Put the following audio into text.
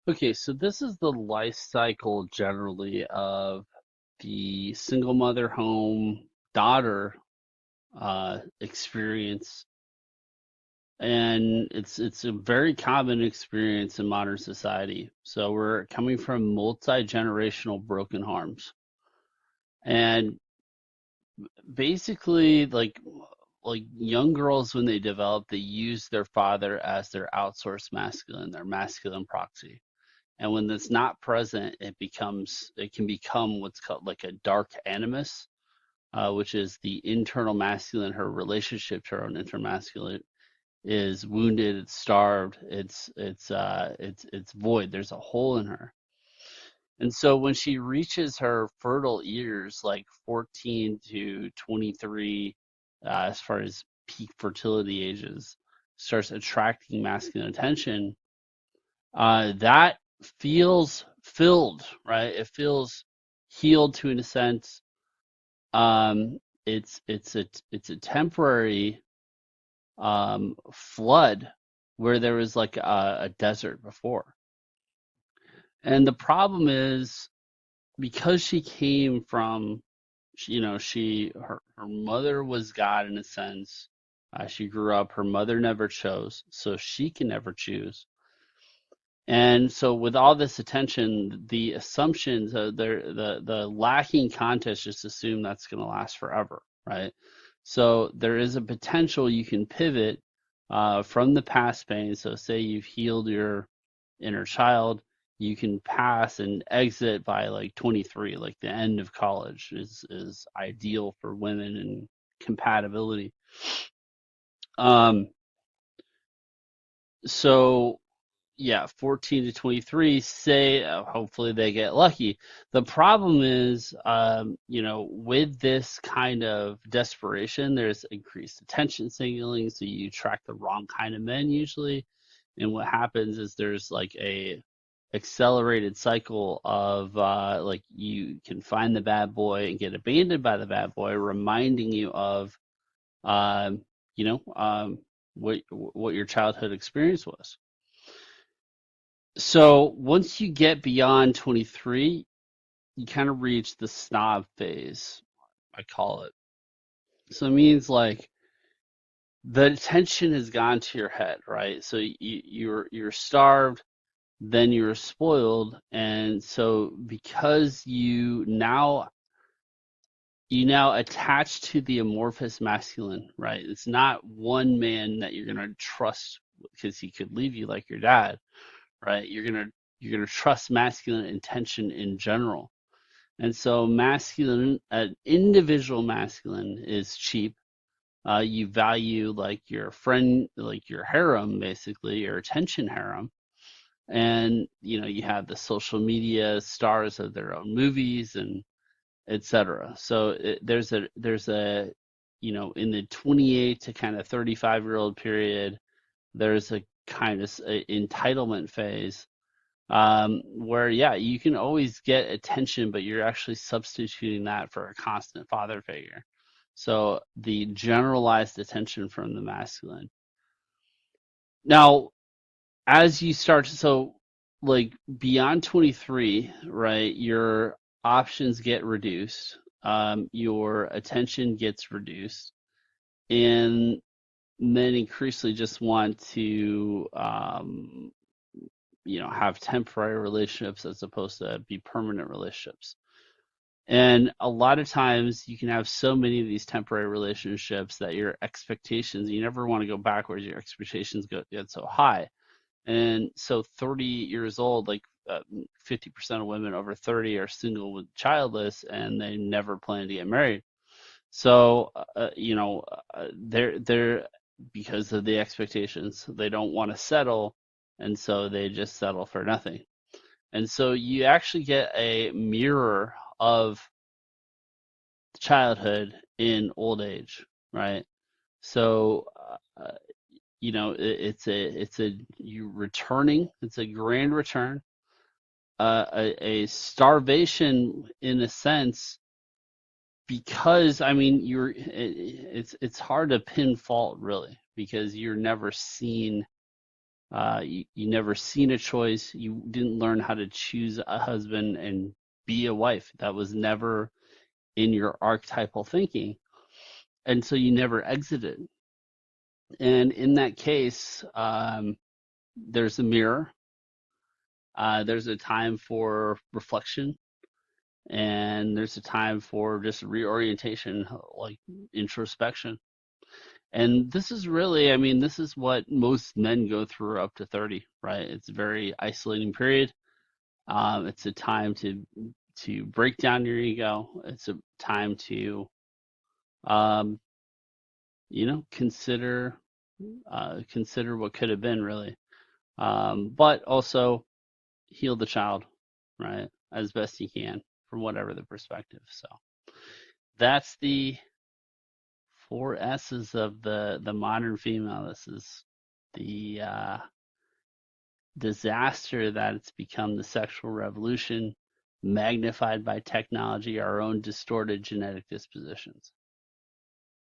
Okay, so this is the life cycle generally of the single mother home daughter experience, and it's a very common experience in modern society. So we're coming from multi-generational broken homes, and basically, like young girls when they develop, they use their father as their outsourced masculine, their masculine proxy. And when that's not present, it can become what's called like a dark animus, which is the internal masculine. Her relationship to her own intermasculine is wounded, it's starved, it's void. There's a hole in her. And so when she reaches her fertile years, like 14 to 23, as far as peak fertility ages, starts attracting masculine attention, that feels filled, right? It feels healed to an sense. Um, it's a temporary flood where there was like a desert before. And the problem is because she came from, her mother was God in a sense. She grew up, her mother never chose, so she can never choose. And so with all this attention, the assumptions, the lacking context just assume that's going to last forever, right? So there is a potential you can pivot from the past pain. So say you've healed your inner child, you can pass and exit by like 23, like the end of college is ideal for women and compatibility. Um, so yeah, 14 to 23 say hopefully they get lucky. The problem is, with this kind of desperation, there's increased attention signaling, so you attract the wrong kind of men usually. And what happens is there's like a accelerated cycle of like you can find the bad boy and get abandoned by the bad boy, reminding you of um, you know, what your childhood experience was. So once you get beyond 23, you kind of reach the snob phase, I call it. So it means like the attention has gone to your head, right? So you're starved, then you're spoiled, and so because you now attach to the amorphous masculine, right? It's not one man that you're gonna trust because he could leave you like your dad, right? You're gonna trust masculine intention in general. And so masculine, individual masculine is cheap. You value like your friend, like your harem, basically, your attention harem. And you have the social media stars of their own movies and etc. So there's a in the 28 to kind of 35-year-old period, there's a kind of entitlement phase where yeah, you can always get attention, but you're actually substituting that for a constant father figure. So the generalized attention from the masculine. Now, as you start to, so like beyond 23, right, your options get reduced, your attention gets reduced, and men increasingly just want to have temporary relationships as opposed to be permanent relationships. And a lot of times you can have so many of these temporary relationships that your expectations, you never want to go backwards, your expectations get so high. And so 30 years old, like 50% of women over 30 are single with childless and they never plan to get married. So, they're because of the expectations, they don't want to settle, and so they just settle for nothing. And so you actually get a mirror of childhood in old age, right? So, it's a you returning, it's a grand return, a starvation in a sense, because I mean it's hard to pin fault really because you're never seen You never seen a choice. You didn't learn how to choose a husband and be a wife. That was never in your archetypal thinking. And so you never exited. And in that case, there's a mirror. There's a time for reflection, and there's a time for just reorientation, like introspection. And this is really, I mean, this is what most men go through up to 30, right? It's a very isolating period. It's a time to break down your ego. It's a time to, um, consider what could have been really, but also heal the child, right, as best you can from whatever the perspective. So that's the four S's of the modern female. This is the disaster that it's become, the sexual revolution magnified by technology, our own distorted genetic dispositions.